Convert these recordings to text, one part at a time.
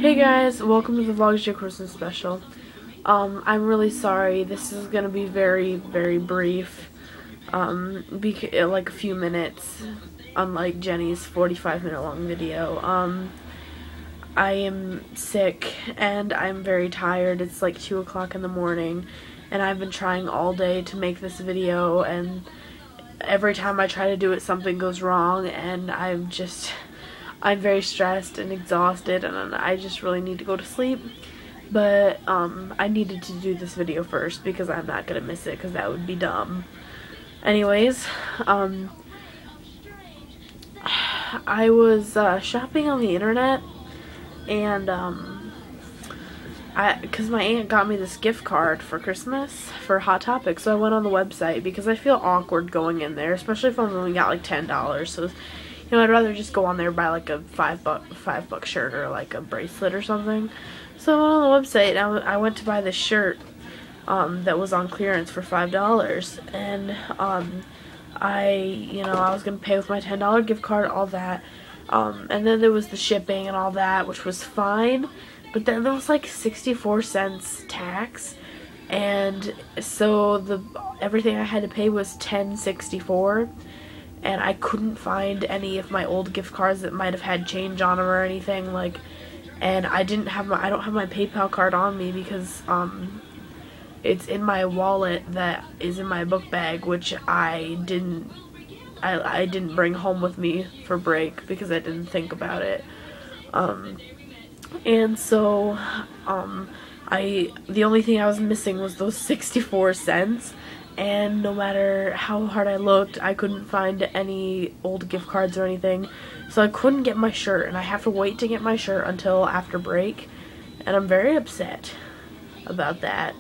Hey guys, welcome to the Vlogs Your Christmas special. I'm really sorry. This is gonna be very, very brief. Like a few minutes, unlike Jenny's 45-minute long video. I am sick and I'm very tired. It's like 2 o'clock in the morning, and I've been trying all day to make this video, and every time I try to do it, something goes wrong, and I'm very stressed and exhausted, and I just really need to go to sleep. But I needed to do this video first because I'm not gonna miss it, because that would be dumb. Anyways, I was shopping on the internet, and because my aunt got me this gift card for Christmas for Hot Topic, so I went on the website because I feel awkward going in there, especially if I've only got like $10. So, you know, I'd rather just go on there and buy like a five buck shirt or like a bracelet or something. So I went on the website and I went to buy this shirt that was on clearance for $5, and I was gonna pay with my $10 gift card, all that, and then there was the shipping and all that, which was fine. But then there was like 64 cents tax, and so everything I had to pay was $10.64, and I couldn't find any of my old gift cards that might have had change on them or anything, like, and I don't have my PayPal card on me because it's in my wallet that is in my book bag, which I didn't bring home with me for break because I didn't think about it. And so, the only thing I was missing was those 64 cents, and no matter how hard I looked, I couldn't find any old gift cards or anything, so I couldn't get my shirt, and I have to wait to get my shirt until after break, and I'm very upset about that.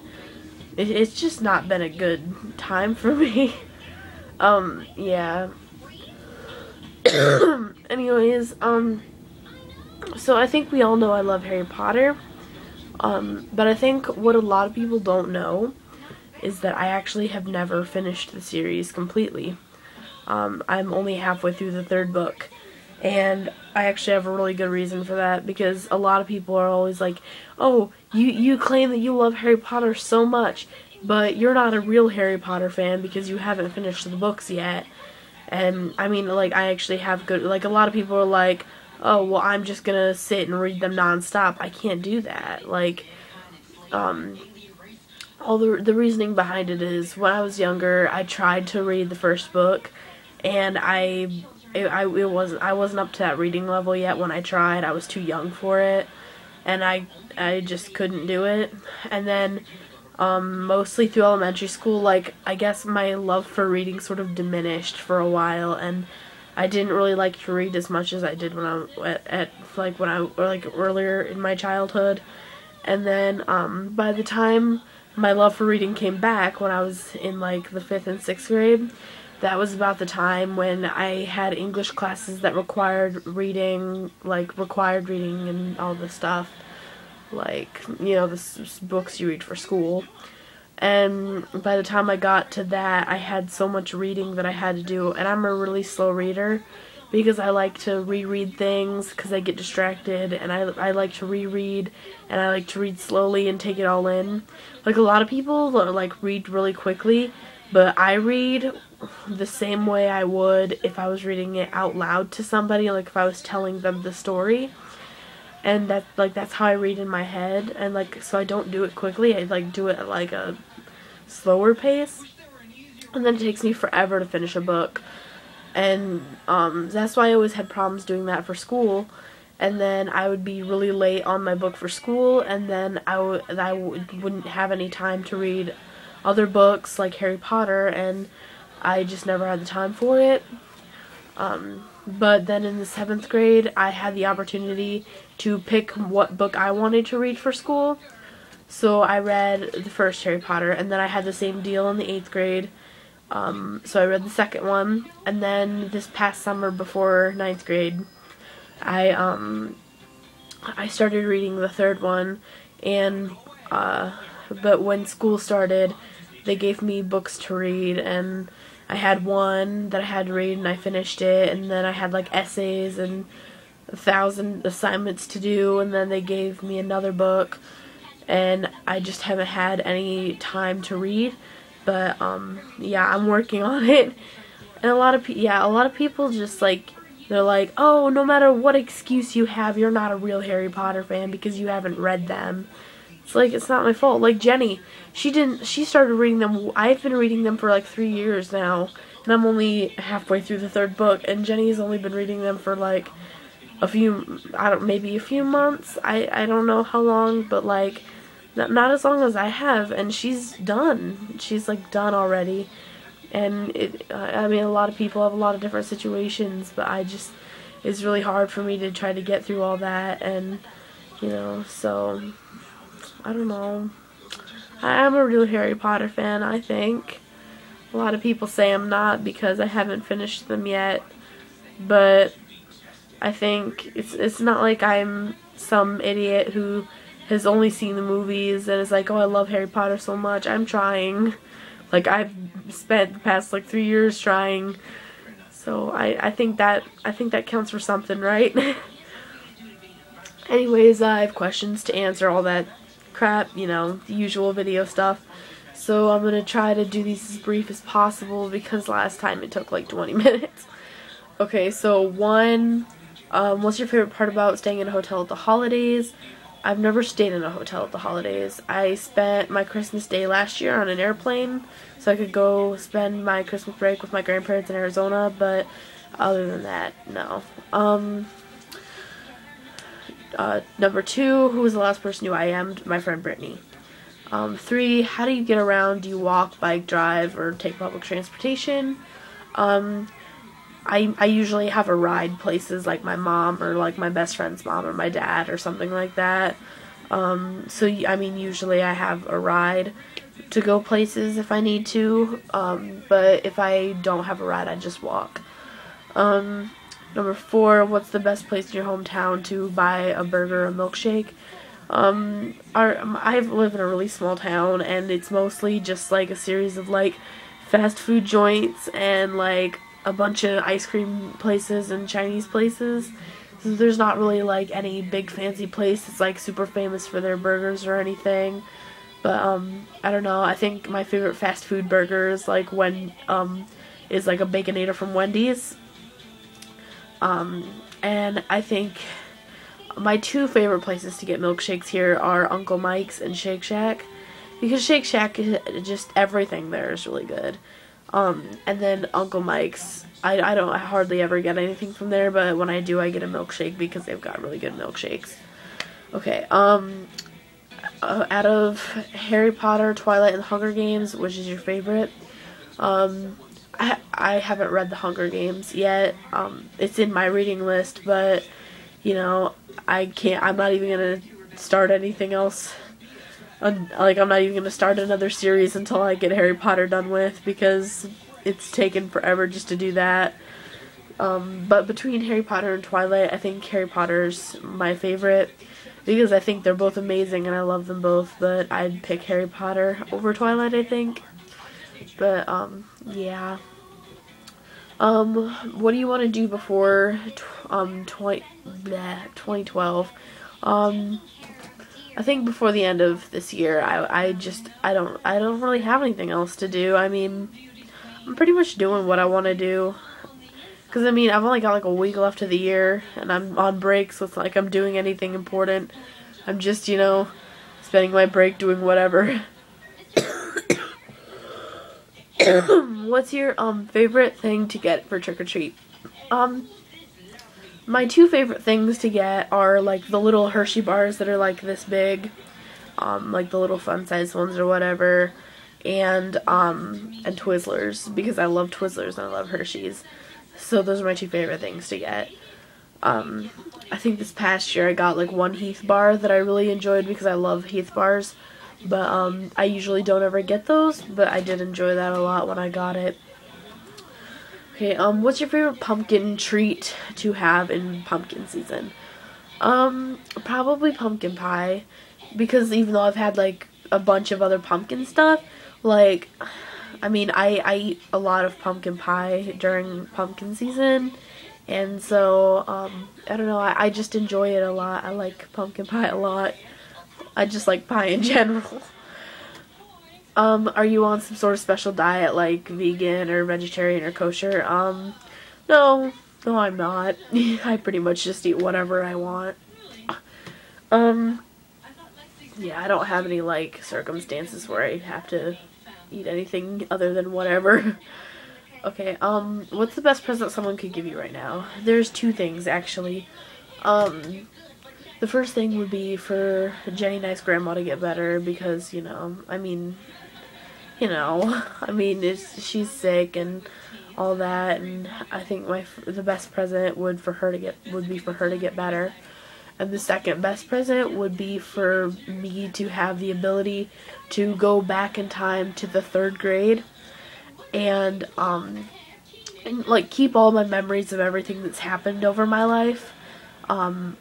It's just not been a good time for me. Yeah. Anyways, so I think we all know I love Harry Potter, but I think what a lot of people don't know is that I actually have never finished the series completely. I'm only halfway through the 3rd book, and I actually have a really good reason for that, because a lot of people are always like, oh, you claim that you love Harry Potter so much, but you're not a real Harry Potter fan because you haven't finished the books yet. And I mean, like, I actually have good, like, a lot of people are like, oh, well, I'm just gonna sit and read them nonstop. I can't do that. Like, all the reasoning behind it is, when I was younger, I tried to read the 1st book, and I wasn't up to that reading level yet when I tried. I was too young for it, and I just couldn't do it. And then, mostly through elementary school, like, I guess my love for reading sort of diminished for a while, and I didn't really like to read as much as I did when I earlier in my childhood. And then by the time my love for reading came back, when I was in like the 5th and 6th grade, that was about the time when I had English classes that required reading and all this stuff, like, you know, the books you read for school. And by the time I got to that, I had so much reading that I had to do, and I'm a really slow reader because I like to reread things because I get distracted, and I like to reread, and I like to read slowly and take it all in. Like, a lot of people like read really quickly, but I read the same way I would if I was reading it out loud to somebody, like if I was telling them the story. And that's how I read in my head, and like, so I don't do it quickly. I like do it at like a slower pace, and then it takes me forever to finish a book. And that's why I always had problems doing that for school. And then I would be really late on my book for school, and then I wouldn't have any time to read other books like Harry Potter, and I just never had the time for it. But then in the 7th grade, I had the opportunity to pick what book I wanted to read for school. So I read the 1st Harry Potter, and then I had the same deal in the 8th grade. So I read the 2nd one, and then this past summer before 9th grade, I started reading the 3rd one, and but when school started, they gave me books to read, and I had one that I had to read, and I finished it, and then I had like essays and 1,000 assignments to do, and then they gave me another book, and I just haven't had any time to read. But yeah, I'm working on it. And a lot of people just like, they're like, oh, no matter what excuse you have, you're not a real Harry Potter fan because you haven't read them. It's like, it's not my fault. Like Jenny, she started reading them. I've been reading them for like 3 years now, and I'm only halfway through the 3rd book, and Jenny's only been reading them for like maybe a few months. I don't know how long, but like not as long as I have, and she's done. She's like done already. And I mean, a lot of people have a lot of different situations, but it's really hard for me to try to get through all that, and, you know, so, I don't know. I am a real Harry Potter fan, I think. A lot of people say I'm not because I haven't finished them yet, but I think it's not like I'm some idiot who has only seen the movies and is like, oh, I love Harry Potter so much. I'm trying. Like, I've spent the past, like, 3 years trying, so I think that counts for something, right? Anyways, I have questions to answer, all that crap, you know, the usual video stuff. So I'm gonna try to do these as brief as possible because last time it took, like, 20 minutes. Okay, so what's your favorite part about staying in a hotel at the holidays? I've never stayed in a hotel at the holidays. I spent my Christmas day last year on an airplane so I could go spend my Christmas break with my grandparents in Arizona, but other than that, no. Number 2, who was the last person who I am'd? My friend Brittany. 3, how do you get around? Do you walk, bike, drive, or take public transportation? I usually have a ride places like my mom or like my best friend's mom or my dad or something like that. So, I mean, usually I have a ride to go places if I need to, but if I don't have a ride, I just walk. Number 4, what's the best place in your hometown to buy a burger or milkshake? I live in a really small town, and it's mostly just like a series of like fast food joints and like a bunch of ice cream places and Chinese places. So there's not really like any big fancy place that's like super famous for their burgers or anything. But I don't know, I think my favorite fast food burger is like is like a Baconator from Wendy's. And I think my 2 favorite places to get milkshakes here are Uncle Mike's and Shake Shack, because Shake Shack, just everything there is really good. And then Uncle Mike's, I hardly ever get anything from there, but when I do, I get a milkshake because they've got really good milkshakes. Okay, out of Harry Potter, Twilight, and the Hunger Games, which is your favorite? I haven't read the Hunger Games yet. It's in my reading list, but, you know, I'm not even gonna start anything else. Like, I'm not even going to start another series until I get Harry Potter done with, because it's taken forever just to do that. But between Harry Potter and Twilight, I think Harry Potter's my favorite, because I think they're both amazing and I love them both, but I'd pick Harry Potter over Twilight, I think. But, yeah. What do you want to do before 2012? I think before the end of this year, I don't really have anything else to do. I mean, I'm pretty much doing what I want to do. Because, I mean, I've only got like a week left of the year, and I'm on break, so it's not like I'm doing anything important. I'm just, you know, spending my break doing whatever. What's your, favorite thing to get for trick-or-treat? My 2 favorite things to get are, like, the little Hershey bars that are, like, this big, like the little fun-sized ones or whatever, and Twizzlers, because I love Twizzlers and I love Hershey's. So those are my 2 favorite things to get. I think this past year I got, like, one Heath bar that I really enjoyed because I love Heath bars, but I usually don't ever get those, but I did enjoy that a lot when I got it. Okay, what's your favorite pumpkin treat to have in pumpkin season? Probably pumpkin pie, because even though I've had, like, a bunch of other pumpkin stuff, like, I mean, I eat a lot of pumpkin pie during pumpkin season, And so, I don't know, I just enjoy it a lot. I like pumpkin pie a lot. I just like pie in general. Are you on some sort of special diet, like vegan or vegetarian or kosher? No, no, I'm not. I pretty much just eat whatever I want. Um, yeah, I don't have any, like, circumstances where I have to eat anything other than whatever. Okay, what's the best present someone could give you right now? There's two things, actually. The first thing would be for Jenny Knight's grandma to get better because, she's sick and all that, and I think the best present would be for her to get better. And the second best present would be for me to have the ability to go back in time to the 3rd grade and like keep all my memories of everything that's happened over my life, and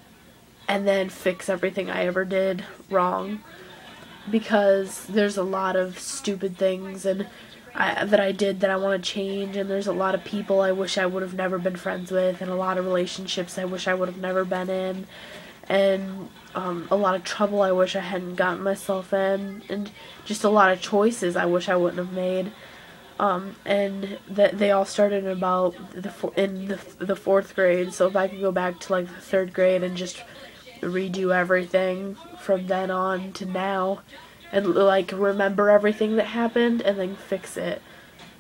then fix everything I ever did wrong, because there's a lot of stupid things that I did that I want to change, and there's a lot of people I wish I would have never been friends with, and a lot of relationships I wish I would have never been in, and a lot of trouble I wish I hadn't gotten myself in, and just a lot of choices I wish I wouldn't have made. And that they all started in about in the 4th grade. So if I could go back to like the 3rd grade and just redo everything from then on to now, and like remember everything that happened and then fix it,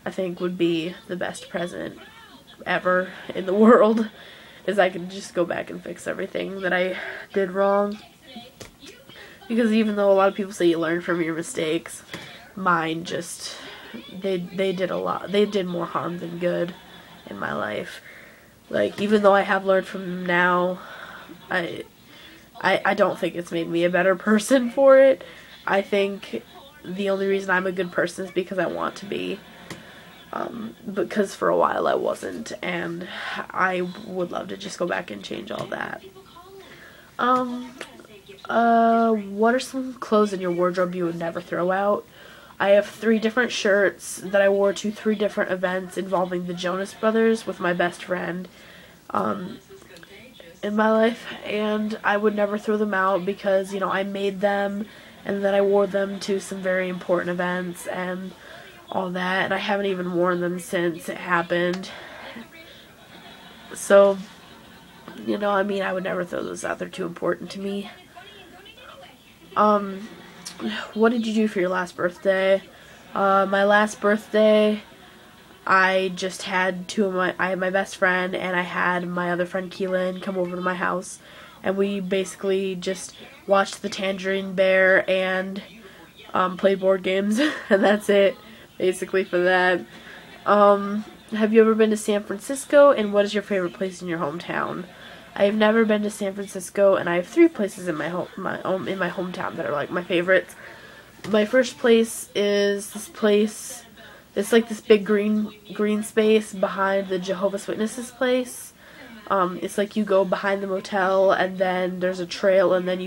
I think would be the best present ever in the world. Is I could just go back and fix everything that I did wrong. Because even though a lot of people say you learn from your mistakes, mine just they did a lot. They did more harm than good in my life. Like, even though I have learned from them now, I don't think it's made me a better person for it. I think the only reason I'm a good person is because I want to be. Because for a while I wasn't, and I would love to just go back and change all that. What are some clothes in your wardrobe you would never throw out? I have 3 different shirts that I wore to 3 different events involving the Jonas Brothers with my best friend in my life, and I would never throw them out because, I made them, and then I wore them to some very important events and all that, and I haven't even worn them since it happened. So, I would never throw those out. They're too important to me. What did you do for your last birthday? My last birthday, I just had I had my best friend and I had my other friend Keelan come over to my house, and we basically just watched the Tangerine Bear and played board games, and that's it, basically, for that. Have you ever been to San Francisco, and what is your favorite place in your hometown? I have never been to San Francisco, and I have 3 places in my hometown that are like my favorites. My first place is this place. It's like this big green space behind the Jehovah's Witnesses place. It's like you go behind the motel, and then there's a trail, and then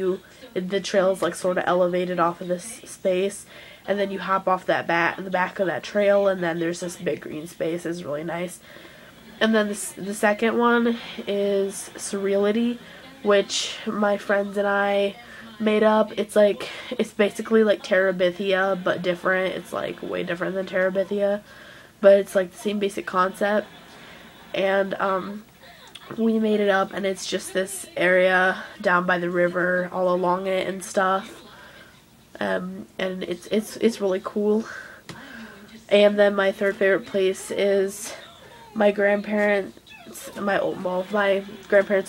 the trail is like sort of elevated off of this space, and then you hop off the back of that trail, and then there's this big green space. It's really nice. And then the second one is Surreality, which my friends and I made up. It's basically like Terabithia, but different. It's like way different than Terabithia, but it's like the same basic concept. And we made it up, and it's just this area down by the river, all along it and stuff. And it's really cool. And then my third favorite place is my grandparents'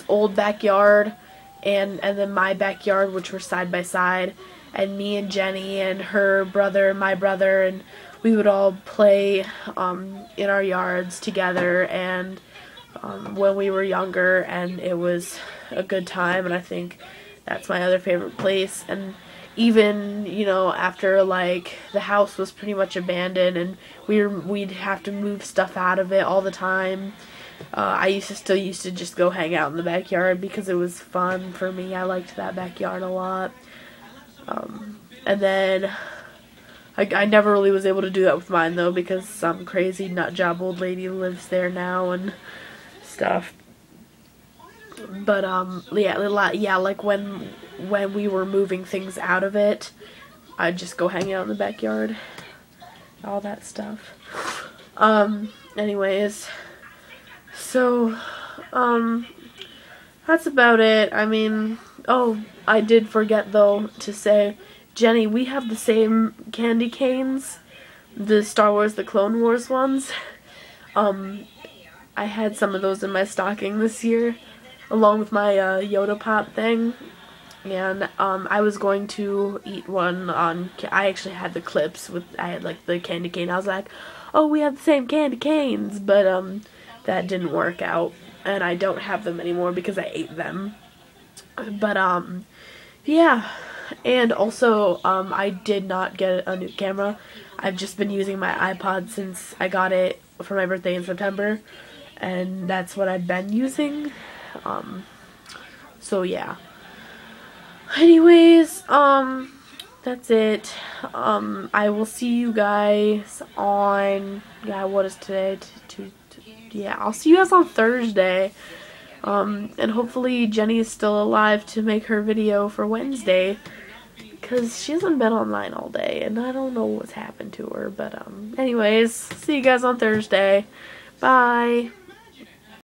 old backyard, and then my backyard, which were side by side, and me and Jenny and her brother and my brother, and we would all play in our yards together, and when we were younger, and it was a good time, and I think that's my other favorite place. And even, after, like, the house was pretty much abandoned and we'd have to move stuff out of it all the time, I still used to just go hang out in the backyard because it was fun for me. I liked that backyard a lot. And then I never really was able to do that with mine, though, because some crazy nut job old lady lives there now and stuff. But yeah, like when we were moving things out of it, I'd just go hang out in the backyard, all that stuff. Anyways, so that's about it. I mean, oh, I did forget though to say, Jenny, we have the same candy canes, the Star Wars, the Clone Wars ones. I had some of those in my stocking this year, along with my Yoda Pop thing. And I was going to eat one on. I actually had the clips with. I had like the candy cane. I was like, oh, we have the same candy canes, but that didn't work out, and I don't have them anymore because I ate them. But yeah, and also I did not get a new camera. I've just been using my iPod since I got it for my birthday in September, and that's what I've been using. So yeah. Anyways, that's it. I will see you guys on, what is today? Yeah, I'll see you guys on Thursday. And hopefully Jenny is still alive to make her video for Wednesday, because she hasn't been online all day, and I don't know what's happened to her, but, anyways, see you guys on Thursday. Bye.